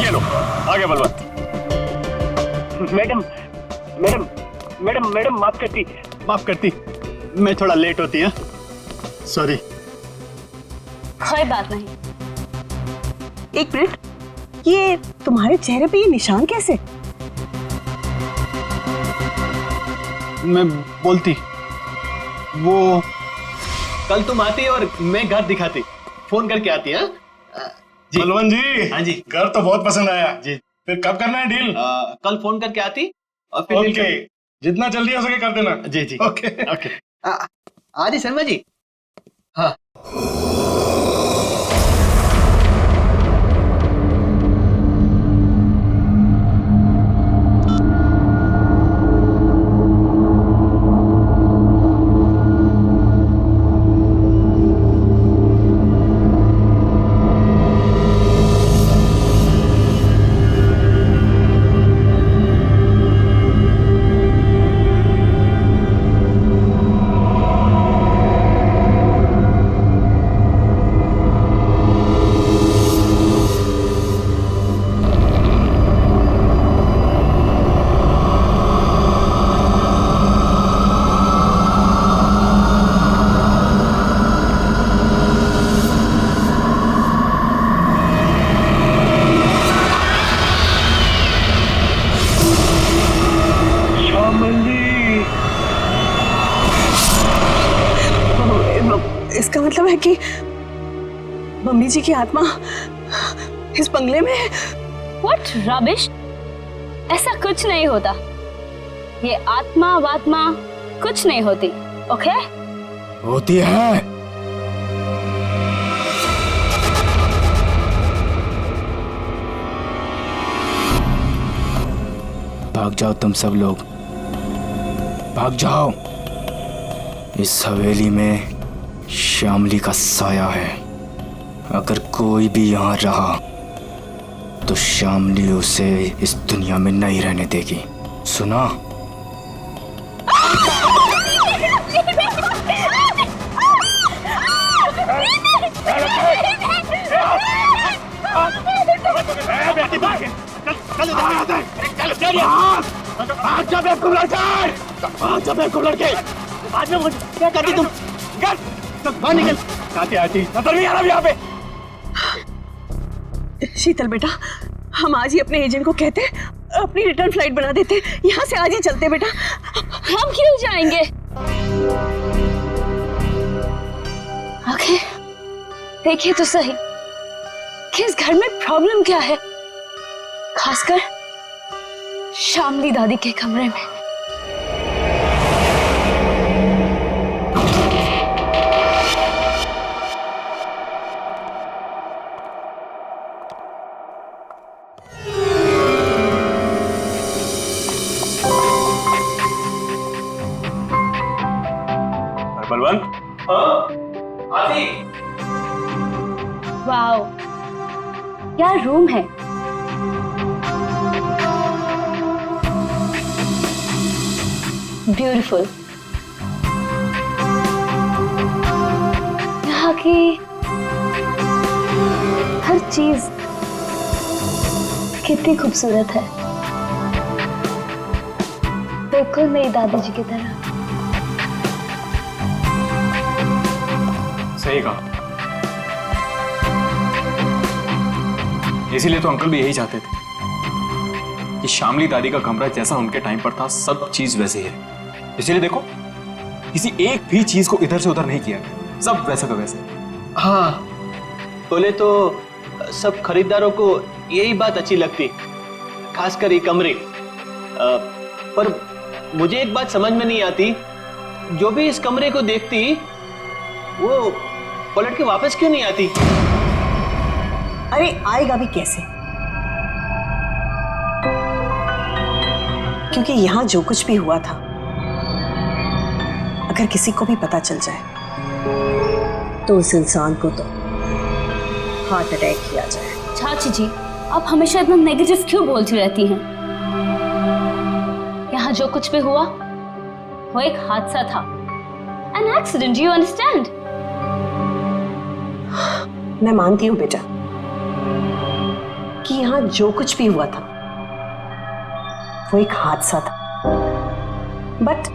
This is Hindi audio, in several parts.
ये लो आ गया Balwant. Madam madam madam madam माफ करती, मैं थोड़ा लेट होती है, सॉरी। कोई बात नहीं। एक मिनट, ये तुम्हारे चेहरे पे ये निशान कैसे? मैं बोलती, वो कल तुम आती और मैं घर दिखाती, फोन करके आती है। बलवंत जी। हाँ जी। घर तो बहुत पसंद आया जी। फिर कब करना है डील? कल फोन करके आती और फिर ओके, जितना जल्दी हो सके कर देना। जी जी ओके ओके। आदि शर्मा जी। हाँ इसका मतलब है कि मम्मी जी की आत्मा इस बंगले में है। What rubbish? ऐसा कुछ नहीं होता। ये आत्मा वात्मा कुछ नहीं होती, ओके? होती है। भाग जाओ तुम सब लोग, भाग जाओ। इस हवेली में श्यामली का साया है। अगर कोई भी यहाँ रहा तो श्यामली उसे इस दुनिया में नहीं रहने देगी, सुना? क्या करती तुम? बाहर निकल। आती नजर नहीं आ रहा यहाँ पे। शीतल बेटा, हम आज ही अपने एजेंट को कहते अपनी रिटर्न फ्लाइट बना देते, यहाँ से आज ही चलते बेटा। हम क्यों जाएंगे? ओके, देखिए तो सही कि इस घर में प्रॉब्लम क्या है, खासकर श्यामली दादी के कमरे में। बलवंत। आदि। वाओ, क्या रूम है। ब्यूटीफुल। यहाँ की हर चीज कितनी खूबसूरत है, बिल्कुल मेरी दादी जी की तरह। सही कहा, इसीलिए तो अंकल भी यही चाहते थे कि श्यामली दादी का कमरा जैसा उनके टाइम पर था सब चीज वैसे ही है। इसीलिए देखो, किसी एक भी चीज को इधर से उधर नहीं किया गया, सब वैसा का वैसे। हाँ, बोले तो सब खरीदारों को यही बात अच्छी लगती, खासकर ये कमरे। पर मुझे एक बात समझ में नहीं आती, जो भी इस कमरे को देखती वो पलट के वापस क्यों नहीं आती? अरे आएगा भी कैसे, क्योंकि यहाँ जो कुछ भी हुआ था अगर किसी को भी पता चल जाए तो उस इंसान को तो हार्ट अटैक किया जाए। चाची जी, आप हमेशा इतना नेगेटिव क्यों बोलती रहती हैं? यहाँ जो कुछ भी हुआ वो एक हादसा था, एन एक्सीडेंट, यू अंडरस्टैंड? मैं मानती हूँ बेटा, कि यहाँ जो कुछ भी हुआ था वो एक हादसा था, बट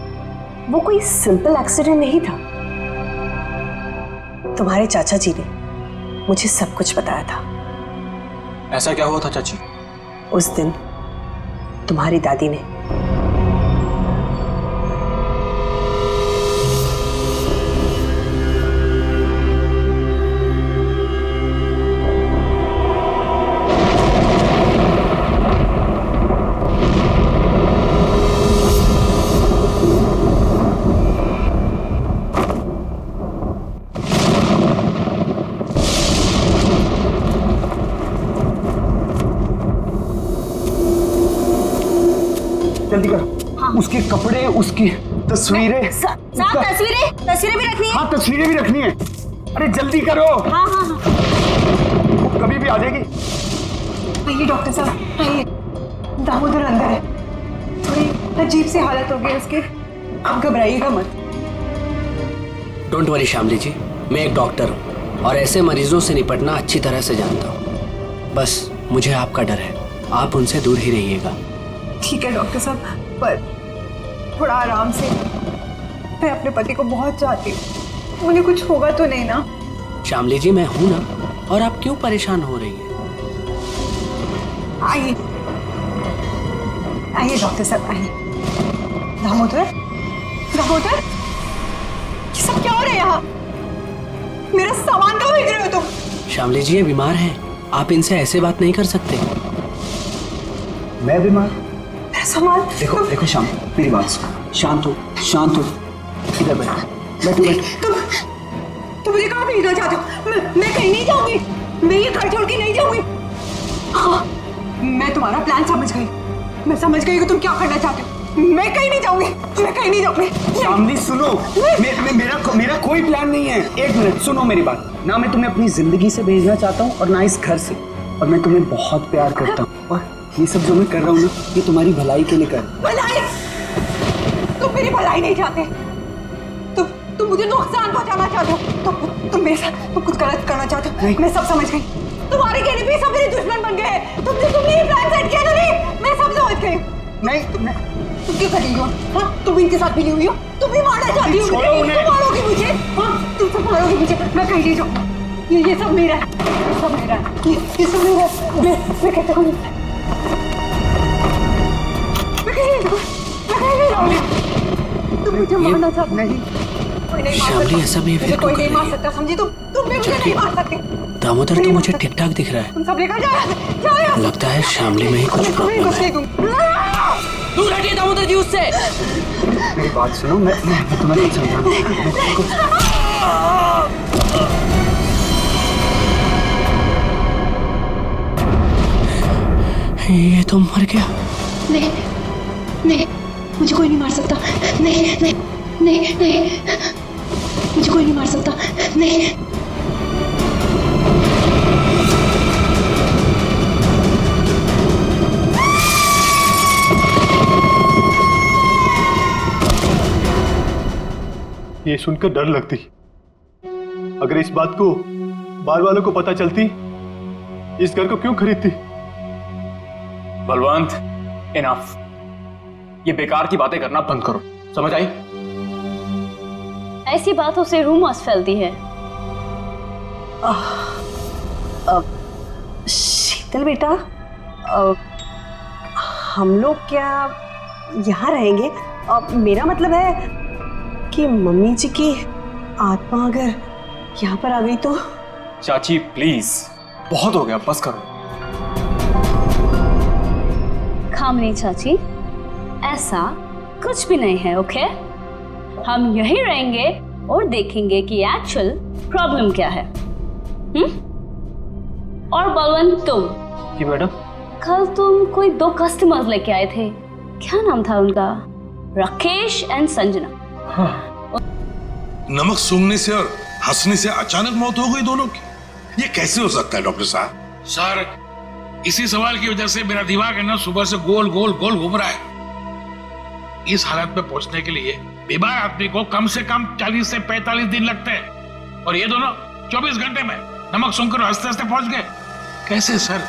वो कोई सिंपल एक्सीडेंट नहीं था। तुम्हारे चाचा जी ने मुझे सब कुछ बताया था। ऐसा क्या हुआ था चाची? उस दिन तुम्हारी दादी ने जल्दी करो। हाँ। उसके कपड़े, उसकी तस्वीरें। साहब तस्वीरें भी रखनी है। हाँ, तस्वीरें भी रखनी है। अरे जल्दी करो। हाँ हाँ हाँ। वो कभी भी आ जाएगी। आइए डॉक्टर साहब, आइए। दामोदर अंदर है, थोड़ी अजीब सी हालत हो गई उसकी, घबराइएगा मत। डोंट वरी श्यामली जी, मैं एक डॉक्टर हूँ और ऐसे मरीजों से निपटना अच्छी तरह से जानता हूँ। बस मुझे आपका डर है, आप उनसे दूर ही रहिएगा। ठीक है डॉक्टर साहब, पर थोड़ा आराम से। मैं अपने पति को बहुत चाहती हूँ, उन्हें कुछ होगा तो नहीं ना? श्यामली जी, मैं हूं ना, और आप क्यों परेशान हो रही हैं? आइए आइए डॉक्टर साहब, आइए। दामोदर, दामोदर, ये सब क्या हो रहा है यहाँ? मेरा सामान कहाँ भेज रहे हो तुम? श्यामली जी, ये बीमार हैं, आप इनसे ऐसे बात नहीं कर सकते। मैं बीमार? मेरा सामान? देखो देखो श्याम, मेरी बात सुनो। शांत हो, शांत हो। इधर बैठो, बैठो। तुम मुझे कहाँ भेजना चाहते हो? मैं कहीं नहीं जाऊंगी, मैं ये घर छोड़ के नहीं जाऊंगी। हाँ, मैं तुम्हारा प्लान समझ गई, मैं समझ गई कि तुम क्या करना चाहते हो। मैं कहीं नहीं जाऊंगी, मैं कहीं नहीं जाऊंगी। श्यामली सुनो, मेरा कोई प्लान नहीं है। एक मिनट सुनो मेरी बात। ना मैं तुम्हें अपनी जिंदगी से भेजना चाहता हूँ और ना इस घर से, और मैं तुम्हें बहुत प्यार करता हूँ, और ये सब जो मैं कर रहा हूँ ना, ये तुम्हारी भलाई के लिए कर रहा हूँ। भलाई? तुम मेरी भलाई नहीं चाहते, तुम मुझे नुकसान पहुंचाना चाहते हो, तुम मेरे साथ तुम कुछ गलत करना चाहते हो। मैं सब समझ गई, तुम्हारे कहने पे सब मेरे दुश्मन बन गए हैं। तुमने ये प्लान सेट किया था। नहीं, मैं सब समझ गई। नहीं, तुम क्यों कर रही हो? हाँ, तुम इनके साथ मिली हुई हो, तुम भी मारना चाहती हो मुझे, तुम मारोगी मुझे। हाँ, तुम सब मारोगी मुझे, मैं कहीं नहीं जाऊंगी। ये सब मेरा है, ये सब मेरा है, ये सब मेरा है। मैं कहता हूँ, मैं कहीं नहीं जाऊंगी। तुम मुझे मारना चाहते हो। नहीं, कोई नहीं मार श्यामली, ऐसा सकता, behavior मुझे कोई क्यों नहीं कर मार रही है? सकता, समझी? तुम भी मुझे नहीं मार सकते। दामोदर, तो मुझे ठीक ठाक दिख रहा है। तुम सब लेकर जाओ। लगता है श्यामली में ही कुछ प्रॉब्लम है। दूर हटिए दामोदर जी उससे। मेरी बात सुनो, मैं तुम्हें नहीं समझाऊंगा। ये तो मर गया। नहीं नहीं, मुझे कोई नहीं मार सकता। नहीं नहीं नहीं नहीं, मुझे कोई नहीं मार सकता। नहीं। ये सुनकर डर लगती, अगर इस बात को बार वालों को पता चलती, इस घर को क्यों खरीदती? बलवंत, इनफ। ये बेकार की बातें करना बंद करो, समझ आई? ऐसी बातों से रूमर्स फैलती है। शीतल बेटा, हम लोग क्या यहाँ रहेंगे? मेरा मतलब है कि मम्मी जी की आत्मा अगर यहाँ पर आ गई तो? चाची प्लीज, बहुत हो गया, बस करो। खामनी चाची, ऐसा कुछ भी नहीं है, ओके? हम यहीं रहेंगे और देखेंगे कि एक्चुअल प्रॉब्लम क्या है। और बलवंत, तुम जी मैडम? कल तुम कोई 2 कस्टमर्स लेके आए थे, क्या नाम था उनका? राकेश एंड संजना। हाँ। नमक सूंघने से और हंसने से अचानक मौत हो गई दोनों की। ये कैसे हो सकता है डॉक्टर साहब? सर, इसी सवाल की वजह से मेरा दिमाग है ना सुबह से गोल गोल गोल घूम रहा है। इस हालत में पहुंचने के लिए बीमार आदमी को कम से कम 40 से 45 दिन लगते हैं, और ये दोनों 24 घंटे में नमक सूंघकर हंसते हंसते पहुंच गए। कैसे सर?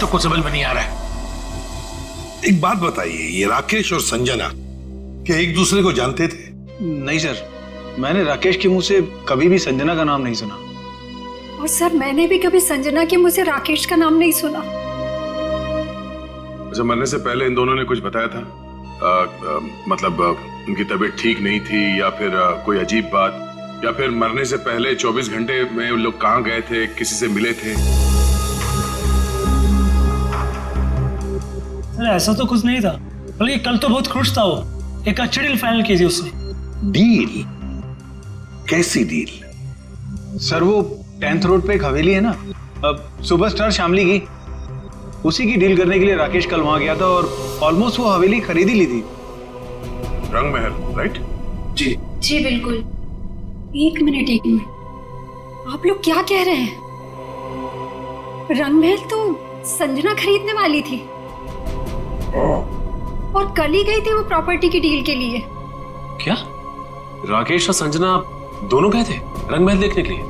तो कुछ समझ में नहीं आ रहा है। एक बात बताइए, ये राकेश और संजना क्या एक दूसरे को जानते थे? नहीं सर, मैंने राकेश के मुंह से कभी भी संजना का नाम नहीं सुना। और सर मैंने भी कभी संजना के मुंह से राकेश का नाम नहीं सुना। अच्छा, मरने से पहले इन दोनों ने कुछ बताया था? मतलब उनकी तबीयत ठीक नहीं थी या फिर कोई अजीब बात, या फिर मरने से पहले 24 घंटे में उन लोग कहाँ गए थे, किसी से मिले थे? अरे ऐसा तो कुछ नहीं था, बल्कि कल तो बहुत खुश था वो। एक अच्छी डील फाइनल की थी उसने। डील? कैसी डील? सर वो 10th रोड पे एक हवेली है ना, अब सुपरस्टार शामली की, उसी की डील करने के लिए राकेश कल वहां गया था और ऑलमोस्ट वो हवेली खरीद ही ली थी। रंग महल, राइट? जी जी बिल्कुल। एक मिनट आप लोग क्या कह रहे हैं? रंगमहल तो संजना खरीदने वाली थी और कल ही गई थी वो प्रॉपर्टी की डील के लिए। क्या राकेश और संजना दोनों गए थे रंगमहल देखने के लिए?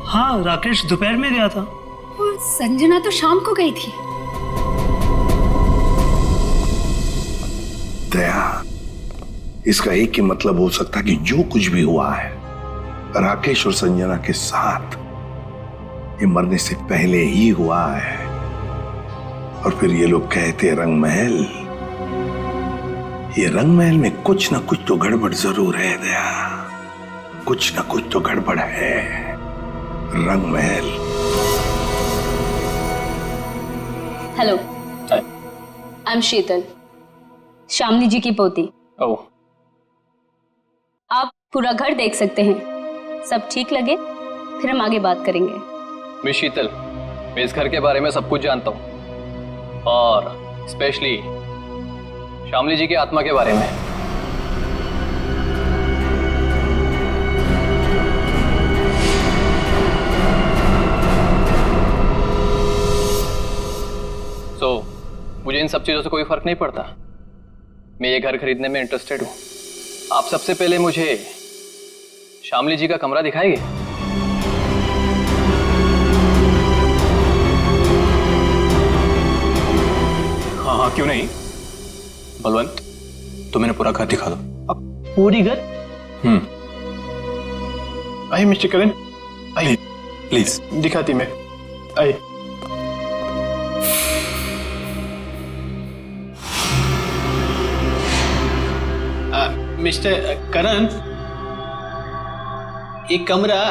हाँ, राकेश दोपहर में गया था और संजना तो शाम को गई थी। दया, इसका एक ही मतलब हो सकता कि जो कुछ भी हुआ है राकेश और संजना के साथ, ये मरने से पहले ही हुआ है। और फिर ये लोग कहते रंगमहल, ये रंगमहल में कुछ ना कुछ तो गड़बड़ जरूर है दया, कुछ ना कुछ तो गड़बड़ है। रंगमहल। हेलो, आई एम शीतल, शामली जी की पोती। ओह, आप पूरा घर देख सकते हैं, सब ठीक लगे फिर हम आगे बात करेंगे। मिस शीतल, मैं इस घर के बारे में सब कुछ जानता हूँ, और स्पेशली शामली जी की आत्मा के बारे में। मुझे इन सब चीजों से कोई फर्क नहीं पड़ता। मैं ये घर खरीदने में इंटरेस्टेड हूँ। आप सबसे पहले मुझे शामली जी का कमरा दिखाएंगे? हाँ हाँ, क्यों नहीं। बलवंत, तुम इन्हें पूरा घर दिखा दो। अब पूरी घर? आइए मिस्टर करण, आइए प्लीज। दिखाती मैं, आइए। मिस्टर करण, एक कमरा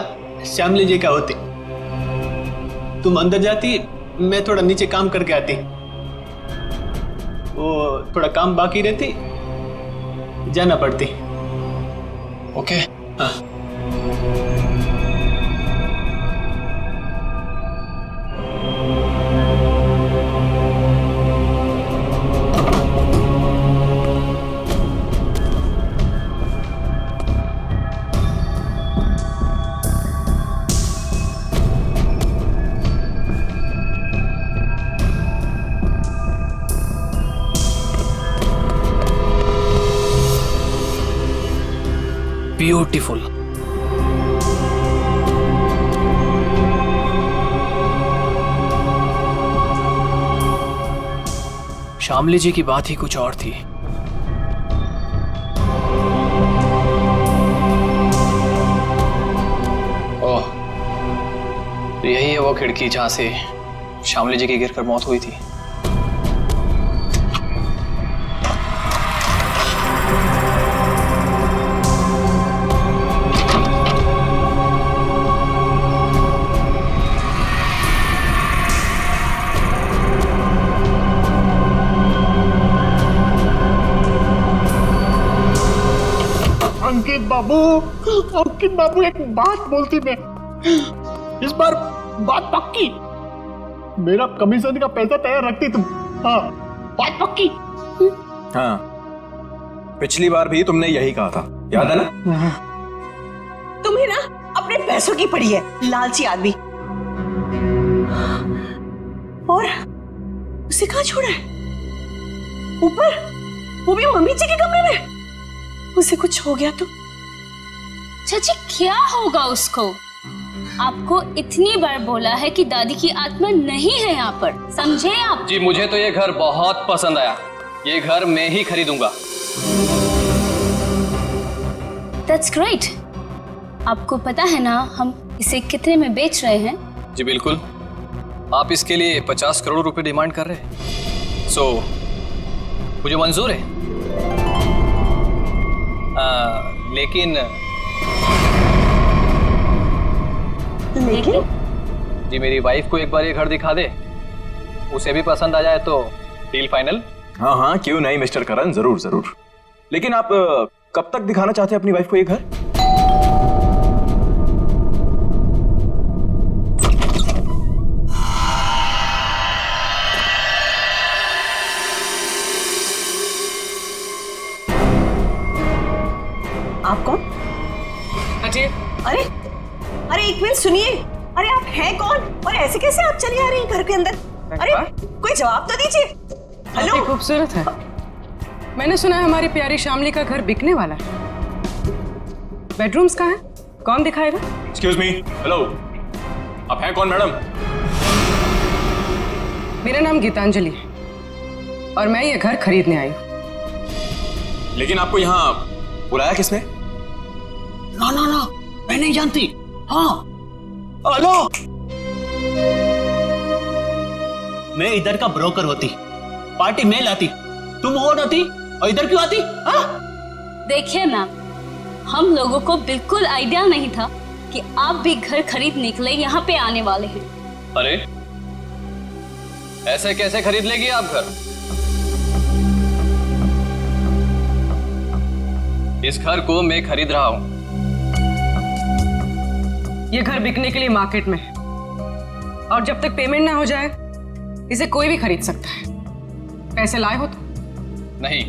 श्यामली जी का होते। तुम अंदर जाती, मैं थोड़ा नीचे काम करके आती। वो थोड़ा काम बाकी रहती, जाना पड़ती। ओके। हाँ। ब्यूटीफुल। शामली जी की बात ही कुछ और थी। ओह, तो यही है वो खिड़की जहां से शामली जी की गिरकर मौत हुई थी। अंकित बाबू एक बात बोलती मैं, इस बार बात पक्की। मेरा कमीशन का पैसा तैयार रखती तुम। हाँ, बात पक्की। हाँ, पिछली बार भी तुमने यही कहा था, याद है ना? तुम्हें ना अपने पैसों की पड़ी है, लालची आदमी। और उसे कहाँ छोड़ा है? ऊपर, वो भी मम्मी जी के कमरे में। उसे कुछ हो गया तो? चाची क्या होगा उसको? आपको इतनी बार बोला है कि दादी की आत्मा नहीं है यहाँ पर, समझे आप? जी मुझे तो ये घर बहुत पसंद आया, ये घर मैं ही खरीदूंगा। That's great. आपको पता है ना हम इसे कितने में बेच रहे हैं? जी बिल्कुल, आप इसके लिए 50 करोड़ रुपए डिमांड कर रहे हैं, सो मुझे मंजूर है। लेकिन जी मेरी वाइफ को एक बार ये घर दिखा दे, उसे भी पसंद आ जाए तो डील फाइनल। हाँ हाँ क्यों नहीं मिस्टर करण, जरूर जरूर। लेकिन आप कब तक दिखाना चाहते हैं अपनी वाइफ को ये घर? आप कौन? अजय, अरे अरे एक मिनट सुनिए, अरे आप हैं कौन और ऐसे कैसे आप चली आ रही हैं घर के अंदर? अरे कोई जवाब तो दीजिए। हेलो, खूबसूरत है। मैंने सुना है हमारी प्यारी शामली का घर बिकने वाला है। बेडरूम्स कहाँ हैं? कौन दिखाएगा? एक्सक्यूज मी, हेलो, आप हैं कौन मैडम? मेरा नाम गीतांजलि है और मैं ये घर खरीदने आई हूँ। लेकिन आपको यहाँ बुलाया किसने? ना ना ना, मैं नहीं जानती। हाँ हेलो, मैं इधर का ब्रोकर होती, पार्टी में लाती, तुम और आती और इधर क्यों आती? हाँ? देखिए मैम, हम लोगों को बिल्कुल आइडिया नहीं था कि आप भी घर खरीदने के लिए यहाँ पे आने वाले हैं। अरे ऐसे कैसे खरीद लेगी आप घर? इस घर को मैं खरीद रहा हूं। ये घर बिकने के लिए मार्केट में है और जब तक पेमेंट ना हो जाए इसे कोई भी खरीद सकता है। पैसे लाए हो तो? नहीं,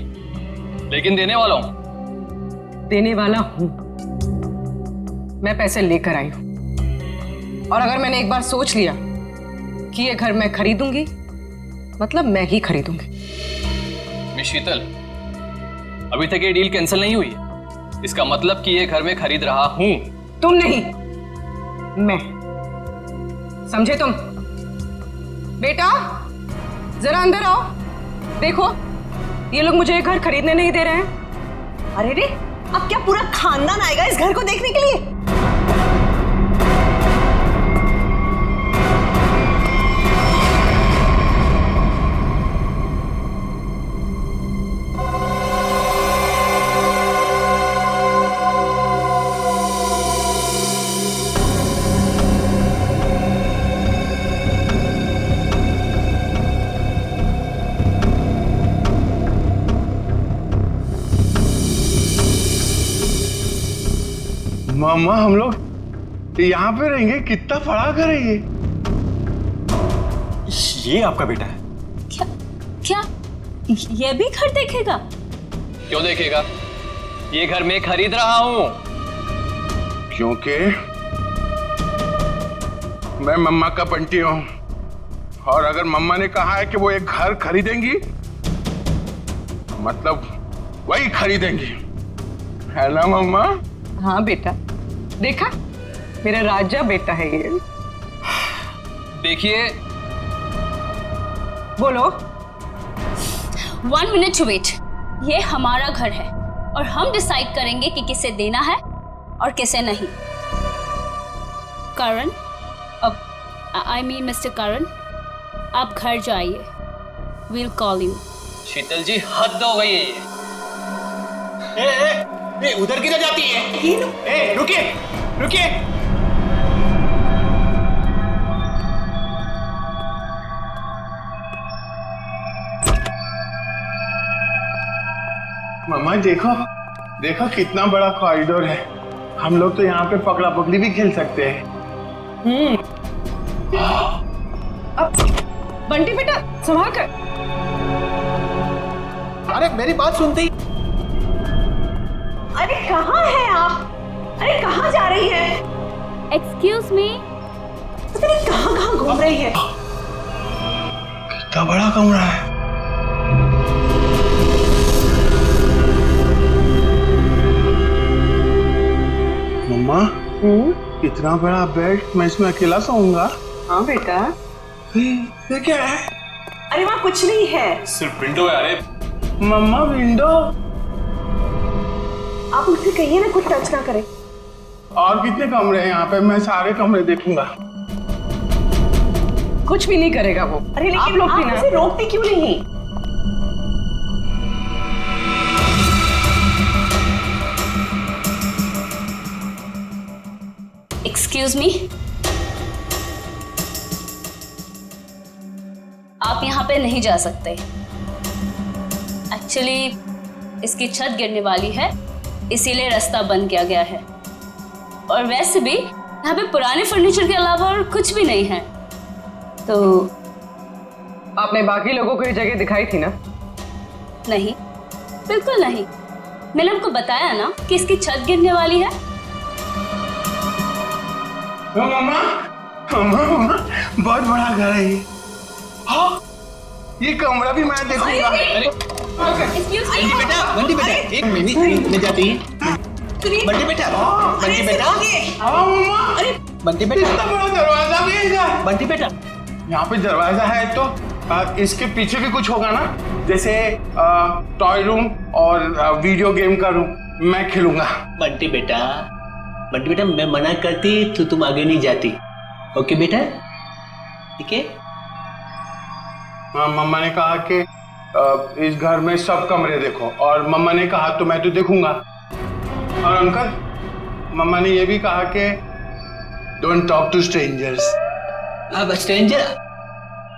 लेकिन देने वाला हूं। देने वाला हूं। मैं पैसे लेकर आई हूं और अगर मैंने एक बार सोच लिया कि ये घर मैं खरीदूंगी, मतलब मैं ही खरीदूंगी। मिस शीतल, अभी तक ये डील कैंसिल नहीं हुई है, इसका मतलब कि ये घर मैं खरीद रहा हूं। तुम नहीं, मैं। समझे तुम? बेटा जरा अंदर आओ, देखो ये लोग मुझे ये घर खरीदने नहीं दे रहे हैं। अरे रे, अब क्या पूरा खानदान आएगा इस घर को देखने के लिए? मामा हम लोग यहाँ पे रहेंगे? कितना बड़ा घर है ये? ये आपका बेटा है? क्या ये भी घर देखेगा? क्यों देखेगा? ये घर मैं खरीद रहा हूं। क्योंकि मैं मम्मा का बंटी हूं और अगर मम्मा ने कहा है कि वो एक घर खरीदेंगी, मतलब वही खरीदेंगी, है ना मम्मा? हाँ बेटा, देखा मेरा राजा बेटा है ये। देखिए, बोलो। 1 मिनट टू वेट। ये हमारा घर है और हम डिसाइड करेंगे कि किसे देना है और किसे नहीं। करण, अब आई मीन मिस्टर करण, आप घर जाइए। Will call you. Sheetal ji हद हो गई है ये। ए, उधर किधर जाती है? ए, रुकिए रुकिए। मम्मा देखो देखो कितना बड़ा कॉरिडोर है, हम लोग तो यहाँ पे पकड़ा पकड़ी भी खेल सकते हैं। अब बंटी बेटा संभाल कर। अरे मेरी बात सुनती। अरे कहाँ हैं आप? अरे कहाँ जा रही है? Excuse me. पता नहीं कहाँ कहाँ घूम रही है। कितना बड़ा कमरा है। मम्मा इतना बड़ा बेड, मैं इसमें अकेला सोऊंगा? हाँ बेटा। ये क्या है? अरे वहाँ कुछ नहीं है। सिर्फ विंडो है। अरे मम्मा विंडो? आप उससे कहिए ना कुछ टच ना करे। और कितने कमरे हैं यहाँ पे? मैं सारे कमरे देखूंगा। कुछ भी नहीं करेगा वो। अरे लेकिन आप लोग भी ना उसे रोकते क्यों नहीं? एक्सक्यूज मी, आप यहाँ पे नहीं जा सकते। एक्चुअली इसकी छत गिरने वाली है, इसीलिए रास्ता बंद किया गया है। और वैसे भी यहाँ पे पुराने फर्नीचर के अलावा और कुछ भी नहीं है। तो आपने बाकी लोगों को ये जगह दिखाई थी ना? नहीं, बिल्कुल नहीं। मैंने आपको बताया ना कि इसकी छत गिरने वाली है। मम्मा मम्मा मम्मा, बहुत बड़ा घर है ये। हाँ, ये कमरा भी मैं देखूंगा। बंटी बेटा एक मिनट में जाती है। बंटी बेटा, बंटी बेटा, हाँ मम्मा। अरे बंटी बेटा, इतना बड़ा दरवाजा भी है। बंटी बेटा, यहाँ पे दरवाजा है तो इसके पीछे भी कुछ होगा ना, जैसे टॉय रूम और वीडियो गेम का रूम। मैं खेलूंगा। बंटी बेटा, मैं मना करती तो तुम आगे नहीं जाती। ओके बेटा, ठीक है? हाँ, मम्मा ने कहा कि इस घर में सब कमरे देखो, और मम्मा ने कहा तो मैं तो देखूंगा। और अंकल, मम्मा ने ये भी कहा कि डोंट टॉक टू स्ट्रेंजर्स। अब स्ट्रेंजर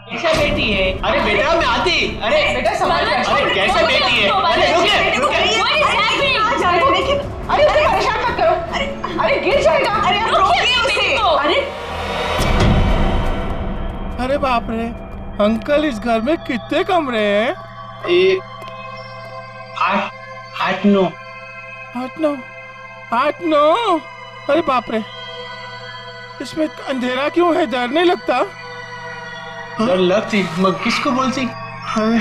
कैसा बेटी है? अरे बेटा मैं आती। अरे बेटा समझ। अरे कैसे बेटी है? अरे लेकिन अरे उसे परेशान मत करो। अरे गिर जाएगा। अरे आप रोकिए उसे। अरे बाप रे अंकल, इस घर में कितने कमरे हैं? ये 8-9। अरे बाप रे, इसमें अंधेरा क्यों है? डर नहीं लगता? डर लगती, मगर किसको बोलती? अरे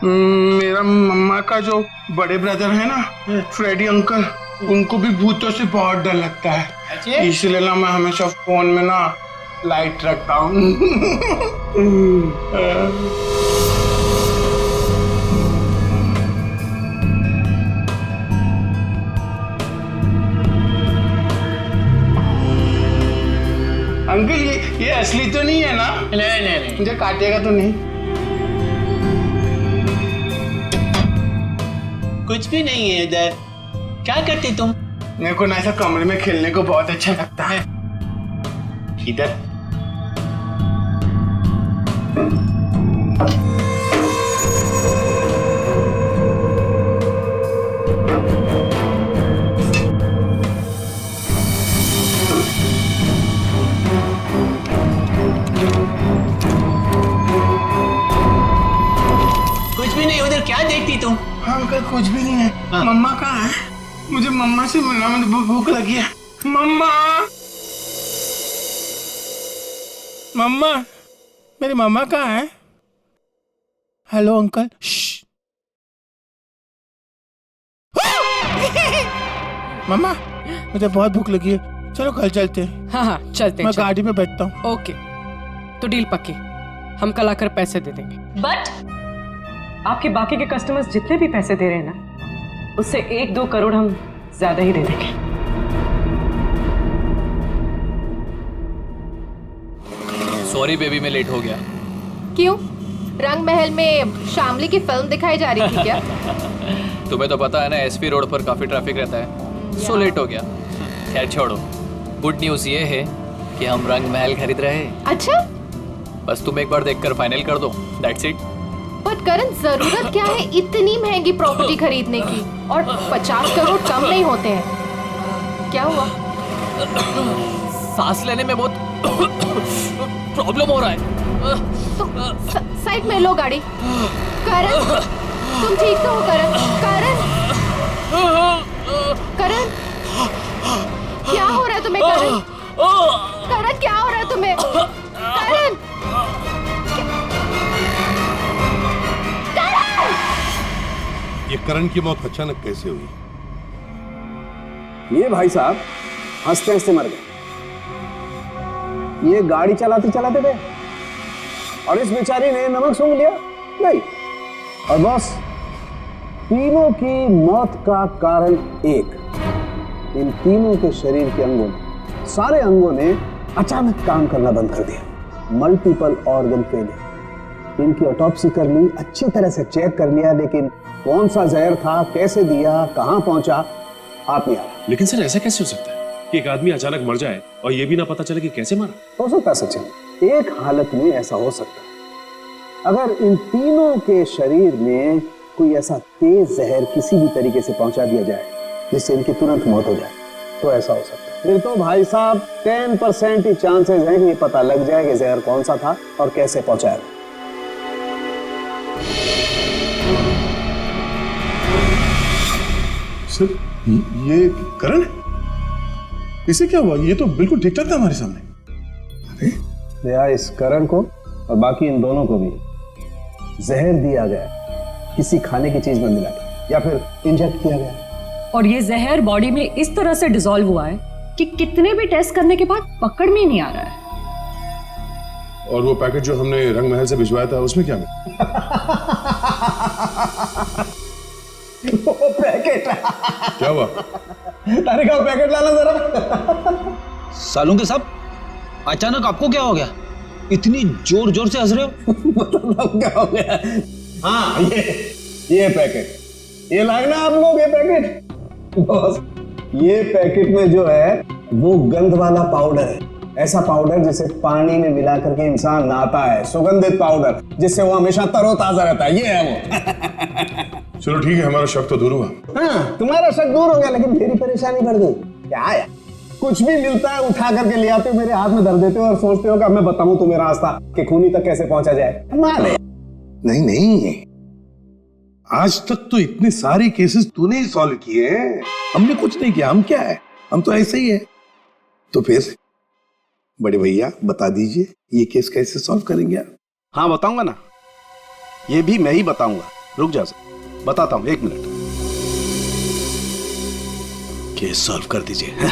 मेरा मम्मा का जो बड़े ब्रदर है ना, फ्रेडी अंकल, उनको भी भूतों से बहुत डर लगता है। इसलिए ना मैं हमेशा फोन में ना लाइट रखता हूँ। अंकल ये असली तो नहीं है ना? नहीं। मुझे काटेगा तो नहीं? कुछ भी नहीं है इधर। क्या करती तुम? मेरे को ना ऐसा कमरे में खेलने को बहुत अच्छा लगता है। इधर कुछ भी नहीं। उधर क्या देखती तुम? हाँ अंकल, कुछ भी नहीं है। हाँ। मम्मा कहाँ है? मुझे मम्मा से मिलना, मुझे भूख लगी है। मम्मा, मम्मा, मेरी मम्मा कहाँ है? Hello uncle. मम्मा, मुझे बहुत भूख लगी है, चलो कल चलते हैं। हाँ चलते हैं। मैं गाड़ी में बैठता हूँ। ओके, तो डील पक्की। हम कल आकर पैसे दे देंगे। बट आपके बाकी के कस्टमर्स जितने भी पैसे दे रहे हैं ना, उससे 1-2 करोड़ हम ज्यादा ही दे देंगे। सॉरी बेबी, मैं लेट हो गया। क्यों? रंग महल में शामली की फिल्म दिखाई जा रही थी क्या? तुम्हें तो पता है ना, एसपी रोड पर काफी ट्रैफिक रहता है, सो लेट हो गया। खैर छोड़ो, गुड न्यूज ये है कि हम रंग महल खरीद रहे हैं। अच्छा, बस तुम एक बार देखकर फाइनल कर दो, दैट्स इट। बट करण, जरूरत क्या है इतनी महंगी प्रॉपर्टी खरीदने की? और 50 करोड़ कम नहीं होते हैं। क्या हुआ? सांस लेने में बहुत प्रॉब्लम हो रहा है। तो साइड में लो गाड़ी। करण, तुम ठीक तो हो? करण, क्या हो रहा है तुम्हें? करण, क्या हो रहा है तुम्हें? करण, ये करण की मौत अचानक कैसे हुई? ये भाई साहब हंसते हंसते मर गए। ये गाड़ी चलाते चलाते गए और इस बेचारी ने नमक सूंघ लिया? नहीं। और बॉस, तीनों की मौत का कारण एक, इन तीनों के शरीर के अंगों ने, सारे अंगों ने अचानक काम करना बंद कर दिया। Multiple organ failure. इनकी ऑटोप्सी कर ली, अच्छी तरह से चेक कर लिया, लेकिन कौन सा जहर था, कैसे दिया, कहां पहुंचा, आप नहीं आ रहा। लेकिन सर ऐसा कैसे हो सकता है कि एक आदमी अचानक मर जाए और ये भी ना पता चले कि कैसे मारा? हो सकता है सचिन, एक हालत में ऐसा हो सकता है, अगर इन तीनों के शरीर में कोई ऐसा तेज जहर किसी भी तरीके से पहुंचा दिया जाए जिससे इनकी तुरंत मौत हो जाए, तो ऐसा हो सकता है। फिर तो भाई साहब 10% ही चांसेस हैं कि ये पता लग जाए कि जहर कौन सा था और कैसे पहुंचाया। सर ये करण है? इसे क्या हुआ? ये तो बिल्कुल ठीक ठाक था हमारे सामने। भैया इस करण को और बाकी इन दोनों को भी जहर दिया गया, किसी खाने की चीज में मिला के या फिर इंजेक्ट किया गया। और ये जहर बॉडी में इस तरह से डिसॉल्व हुआ है कि कितने भी टेस्ट करने के बाद पकड़ में ही नहीं आ रहा है। और वो पैकेट जो हमने रंग महल से भिजवाया था उसमें क्या मिला? वो पैकेट क्या हुआ? अरे का पैकेट लाना जरा। सालूं के साहब, अचानक आपको क्या हो गया? इतनी जोर जोर से हंस रहे हो? मतलब क्या हो गया? हाँ ये पैकेट, ये लाए ना आप लोग ये पैकेट। बॉस ये पैकेट में जो है वो गंध वाला पाउडर है, ऐसा पाउडर जिसे पानी में मिला करके इंसान नहाता है, सुगंधित पाउडर जिससे वो हमेशा तरोताजा रहता है, ये है वो। चलो ठीक है, हमारा शक तो दूर हुआ। हाँ तुम्हारा शक दूर हो गया, लेकिन मेरी परेशानी बढ़ गई। क्या है, कुछ भी मिलता है उठा करके ले आते हो, मेरे हाथ में धर देते हो और सोचते हो कि अब मैं बताऊं तुम्हें रास्ता कि खूनी तक कैसे पहुंचा जाए। माने नहीं, आज तक तो इतने सारे केसेस तूने ही सॉल्व किए हैं, हमने कुछ नहीं किया। हम क्या है, हम तो ऐसे ही है। तो फिर बड़े भैया बता दीजिए ये केस कैसे सॉल्व करेंगे आप? हाँ बताऊंगा ना, ये भी मैं ही बताऊंगा। रुक जा बताता हूं, 1 मिनट। केस सॉल्व कर दीजिए।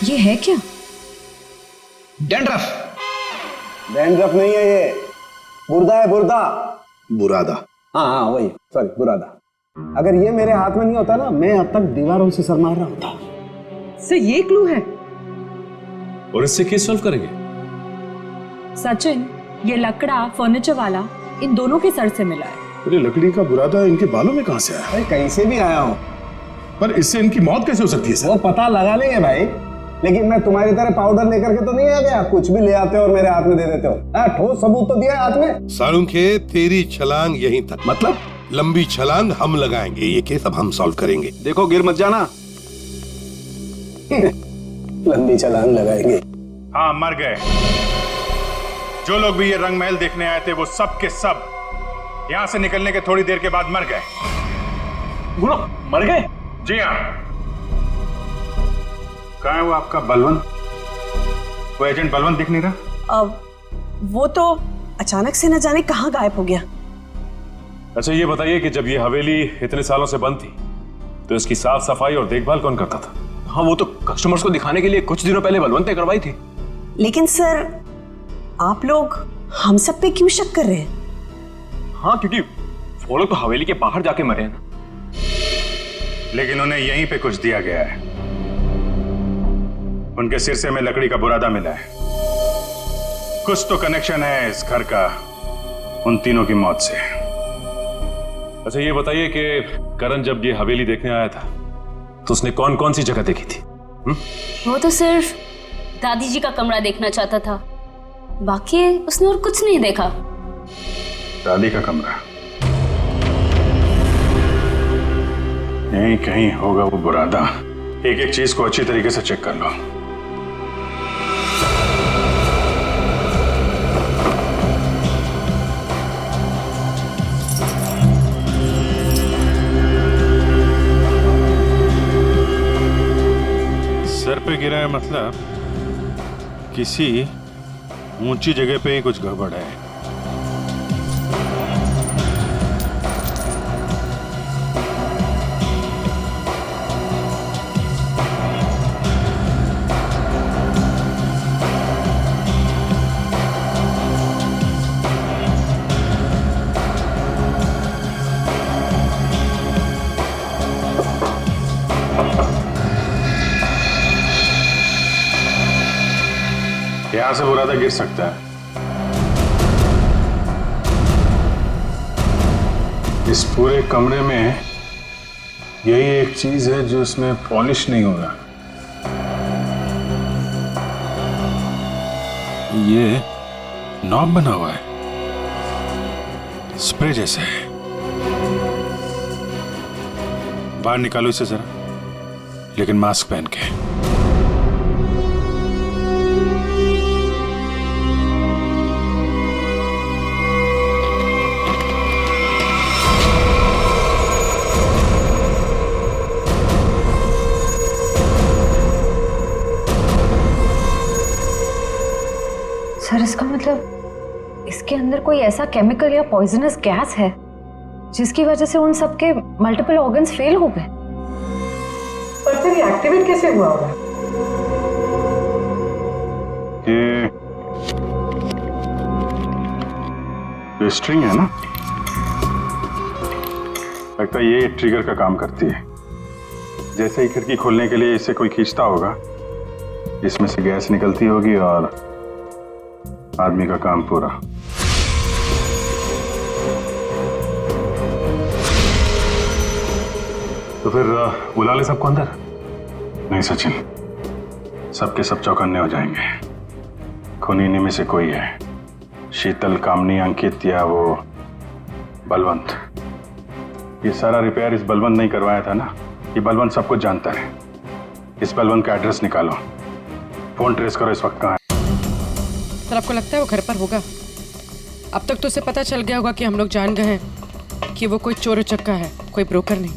ये है क्या? डैंड्रफ। डैंड्रफ नहीं है ये, बुरदा है, बुरदा। बुरादा। हाँ वही, सॉरी बुरादा। अगर ये मेरे हाथ में नहीं होता ना, मैं अब तक दीवारों से सर मार रहा होता। सर ये क्लू है और इससे केस सॉल्व करेंगे। सचिन, ये लकड़ा फर्नीचर वाला इन दोनों के सर से मिला है। अरे लकड़ी का बुरादा इनके बालों में कहां से आया? भाई कहीं से भी आया हो, पर इससे इनकी मौत कैसे हो सकती है सर? वो पता लगा लेंगे भाई, लेकिन मैं तुम्हारी तरह पाउडर लेकर के तो नहीं आ गया, कुछ भी ले आते हो और मेरे हाथ में दे देते हो। ठोस सबूत तो दिया है हाथ में। सालुंखे तेरी छलांग यहीं तक, मतलब लंबी छलांग हम लगाएंगे, ये केस अब हम सॉल्व करेंगे। देखो गिर मत जाना। लंबी छलांग लगाएंगे। हाँ मर गए। जो लोग भी ये रंग महल देखने आए थे वो सब के सब यहां से निकलने के थोड़ी देर के बाद मर गए। बोलो मर गए? जी हाँ। कहाँ है वो आपका बलवंत? वो एजेंट बलवंत दिख नहीं रहा। अब वो तो अचानक से न जाने कहाँ गायब हो गया। अच्छा ये बताइए कि जब ये हवेली इतने सालों से बंद थी तो इसकी साफ सफाई और देखभाल कौन करता था? हाँ वो तो कस्टमर्स को दिखाने के लिए कुछ दिनों पहले बलवंत ने करवाई थी। लेकिन सर आप लोग हम सब पे क्यों शक कर रहे हैं? हाँ क्योंकि वो लोग तो हवेली के बाहर जाके मरे हैं ना। लेकिन उन्हें यहीं पे कुछ दिया गया है। उनके सिरसे में लकड़ी का बुरादा मिला है। कुछ तो कनेक्शन है इस घर का उन तीनों की मौत से। अच्छा ये बताइए कि करण जब ये हवेली देखने आया था तो उसने कौन कौन सी जगह देखी थी? वो तो सिर्फ दादी जी का कमरा देखना चाहता था, बाकी उसने और कुछ नहीं देखा। दादी का कमरा? यहीं कहीं होगा वो बुरादा एक एक चीज को अच्छी तरीके से चेक कर लो। सर पे गिरा है मतलब किसी ऊंची जगह पे ही कुछ गड़बड़ है। यहां से बुरादा गिर सकता है। इस पूरे कमरे में यही एक चीज है जो इसमें पॉलिश नहीं हो रहा। ये नॉब बना हुआ है, स्प्रे जैसा है। बाहर निकालो इसे जरा, लेकिन मास्क पहन के। सर इसका मतलब इसके अंदर कोई ऐसा केमिकल या पॉइजनस गैस है जिसकी वजह से उन सबके मल्टीपल ऑर्गन्स फेल हो गए। पर फिर ये एक्टिवेट कैसे हुआ होगा? ये स्ट्रिंग है ना, लगता है ये ट्रिगर का काम करती है। जैसे ही खिड़की खोलने के लिए इसे कोई खींचता होगा, इसमें से गैस निकलती होगी और आदमी का काम पूरा। तो फिर बुला ले सबको अंदर। नहीं सचिन, सबके सब चौकन्ने हो जाएंगे। खूनी इन्हीं में से कोई है, शीतल, कामनी, अंकित या वो बलवंत। ये सारा रिपेयर इस बलवंत नहीं करवाया था ना। ये बलवंत सब कुछ जानता है। इस बलवंत का एड्रेस निकालो, फोन ट्रेस करो इस वक्त कहाँ है। सर आपको लगता है वो घर पर होगा? अब तक तो उसे पता चल गया होगा कि हम लोग जान गए हैं कि वो कोई चोर उचक्का है, कोई ब्रोकर नहीं,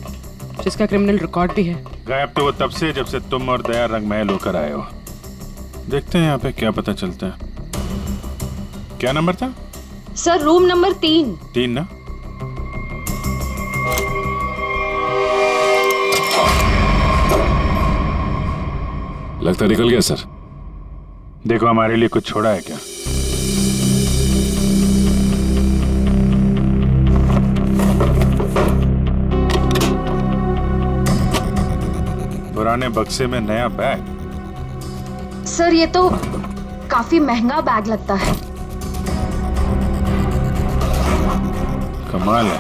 जिसका क्रिमिनल रिकॉर्ड भी है। गायब तो वो तब से जब से तुम और दया रंग महल होकर आए हो। देखते हैं यहाँ पे क्या पता चलता है। क्या नंबर था? Sir room number 3। 3 ना? लगता निकल गया सर। देखो हमारे लिए कुछ छोड़ा है क्या? पुराने बक्से में नया बैग? सर ये तो काफी महंगा बैग लगता है। कमाल है,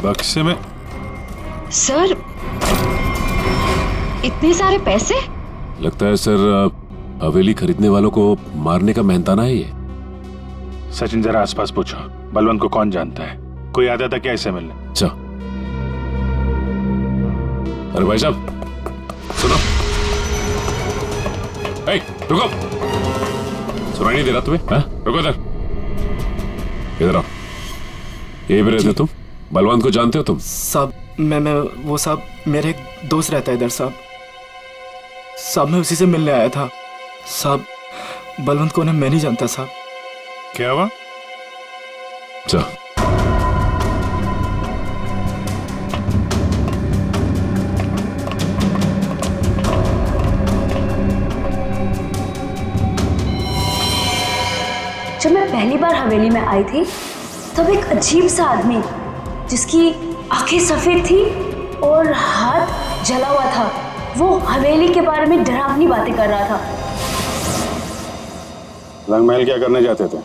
बक्से में। सर इतने सारे पैसे? लगता है सर हवेली खरीदने वालों को मारने का मेहनताना है ये। सचिन जरा आसपास पूछो, बलवंत को कौन जानता है? कोई आता था क्या इसे मिलने? अच्छा, अरे भाई साहब सुनो। रुको, सुनाई नहीं दे रहा तुम्हें? हाँ? रुको इधर, इधर आओ। यही पे रहते तुम? बलवंत को जानते हो तुम? साहब मैं वो साहब मेरे एक दोस्त रहता है इधर साहब। मैं उसी से मिलने आया था साहब। बलवंत को मैं नहीं जानता साहब। क्या हुआ? अच्छा, जब मैं पहली बार हवेली में आई थी तब एक अजीब सा आदमी जिसकी आंखें सफेद थी और हाथ जला हुआ था, वो हवेली के बारे में डरावनी बातें कर रहा था। रंगमहल क्या करने जाते थे?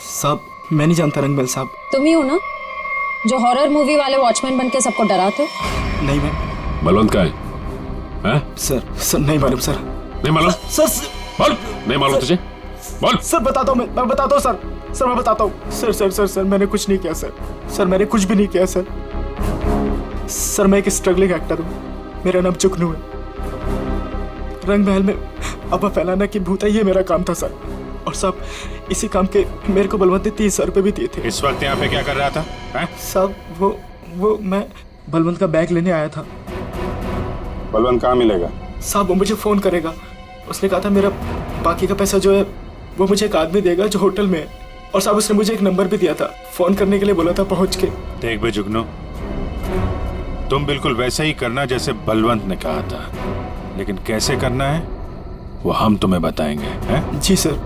साहब मैं नहीं जानता रंगमहल साहब। तुम ही हो ना जो हॉरर मूवी वाले वॉचमैन बन के सबको डराते हो? नहीं मैं। बलवंत का है? सर नहीं मालूम सर। नहीं मालूम? सर बोल, नहीं मालूम तुझे? बोल। सर बताता हूँ, मैं बताता हूँ सर मैं बताता हूँ। सर मैंने कुछ नहीं किया सर मैंने कुछ भी नहीं किया सर मैं एक स्ट्रगलिंग एक्टर हूँ। मेरा नाम चुकनू है। रंग महल में अफवाह फैलाना कि भूत है, ये मेरा काम था सर। और साहब इसी काम के मेरे को बलवंत ने 30,000 रुपये भी दिए थे। इस वक्त यहाँ पे क्या कर रहा था? साहब वो मैं बलवंत का बैग लेने आया था। बलवंत कहाँ मिलेगा? साहब वो मुझे फोन करेगा। उसने कहा था मेरा बाकी का पैसा जो है वो मुझे एक आदमी देगा जो होटल में है। और साहब उसने मुझे एक नंबर भी दिया था, फोन करने के लिए बोला था पहुंच के। देख बे जुगनू, तुम बिल्कुल वैसे ही करना जैसे बलवंत ने कहा था, लेकिन कैसे करना है वो हम तुम्हें बताएंगे, हैं? जी सर।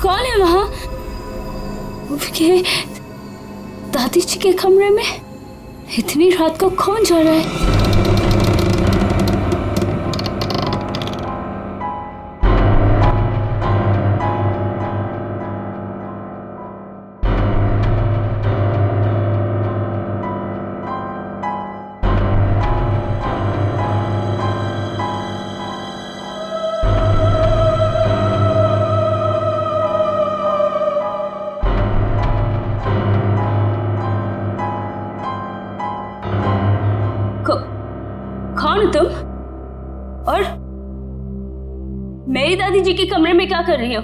कौन है वहां? दादी जी के कमरे में इतनी रात को कौन जा रहा है? कौन हो तुम? और मेरी दादी जी के कमरे में क्या कर रही हो?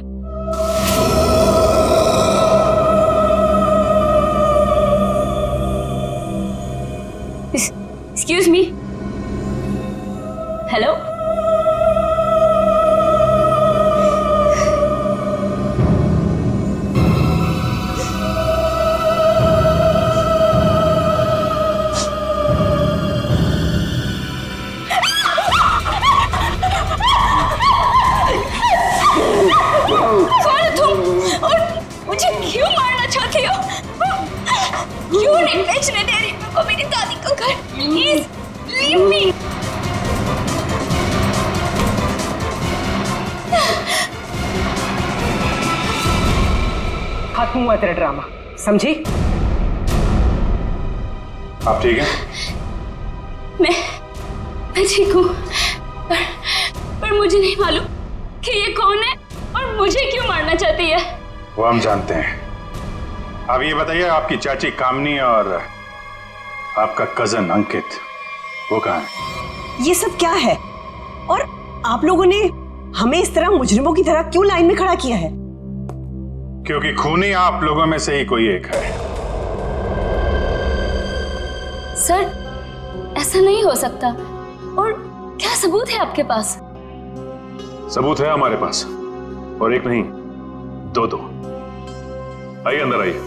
Excuse me. हेलो? क्यों नहीं बेचने दे रही मेरे को मेरी दादी को घर? Please leave me. खत्म हुआ तेरा ड्रामा, समझी? आप ठीक हैं? मैं ठीक हूँ, पर मुझे नहीं मालूम कि ये कौन है और मुझे क्यों मारना चाहती है। वो हम जानते हैं। अब ये बताइए, आपकी चाची कामनी और आपका कजन अंकित वो कहाँ है? ये सब क्या है? और आप लोगों ने हमें इस तरह मुजरिमों की तरह क्यों लाइन में खड़ा किया है? क्योंकि खूनी आप लोगों में से ही कोई एक है। सर ऐसा नहीं हो सकता। और क्या सबूत है आपके पास? सबूत है हमारे पास, और एक नहीं दो। आइए अंदर आइए।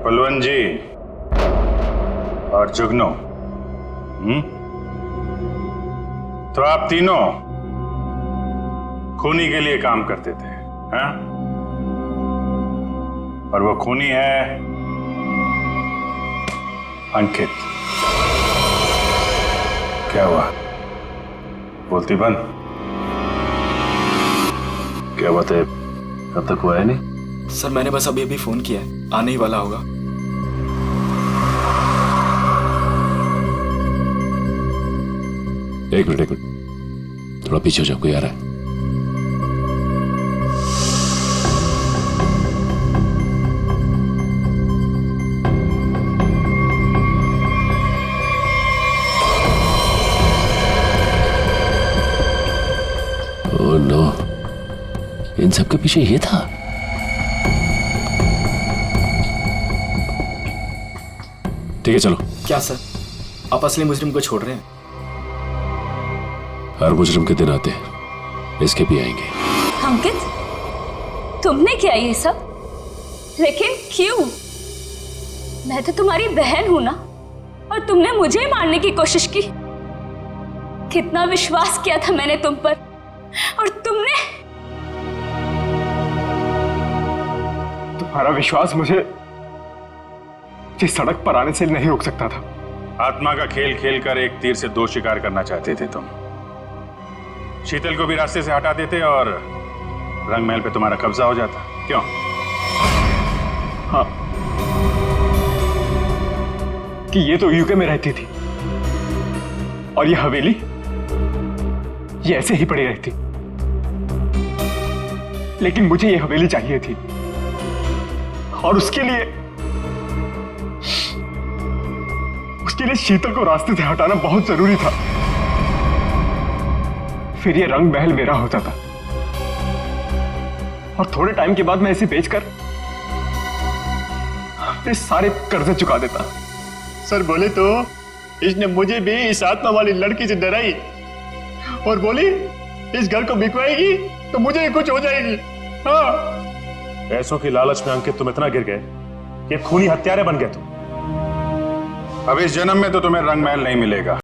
बलवंत जी और जुगनू, तो आप तीनों खूनी के लिए काम करते थे, हैं? और वो खूनी है अंकित। क्या हुआ? बोलती बंद। क्या बात है, कब तक हुआ है? नहीं सर, मैंने बस अभी फोन किया है, आने ही वाला होगा। एक मिनट, थोड़ा पीछे हो जाओ, कोई आ रहा है। ओह नो, इन सब के पीछे ये था। ठीक है चलो। क्या सर? आप असली मुजरिम को छोड़ रहे हैं। हर मुजरिम के दिन आते हैं, इसके भी आएंगे। अंकित, तुमने किया ये सब? लेकिन क्यों? मैं तो तुम्हारी बहन हूं ना, और तुमने मुझे ही मारने की कोशिश की। कितना विश्वास किया था मैंने तुम पर, और तुमने। तुम्हारा विश्वास मुझे इस सड़क पर आने से नहीं रोक सकता था। आत्मा का खेल खेलकर एक तीर से दो शिकार करना चाहते थे तुम। शीतल को भी रास्ते से हटा देते और रंग महल पे तुम्हारा कब्जा हो जाता। क्यों? हाँ, कि ये तो यूके में रहती थी और ये हवेली ये ऐसे ही पड़ी रहती, लेकिन मुझे ये हवेली चाहिए थी, और उसके लिए शीतल को रास्ते से हटाना बहुत जरूरी था। फिर ये रंग महल मेरा होता था, और थोड़े टाइम के बाद मैं इसे बेचकर अपने सारे कर्जे चुका देता। सर बोले तो इसने मुझे भी इस आत्मा वाली लड़की से डराई और बोली इस घर को बिकवाएगी तो मुझे ही कुछ हो जाएगी। हाँ, पैसों की लालच में अंकित तुम इतना गिर गए कि खूनी हत्यारे बन गए तुम। अब इस जन्म में तो तुम्हें रंग महल नहीं मिलेगा।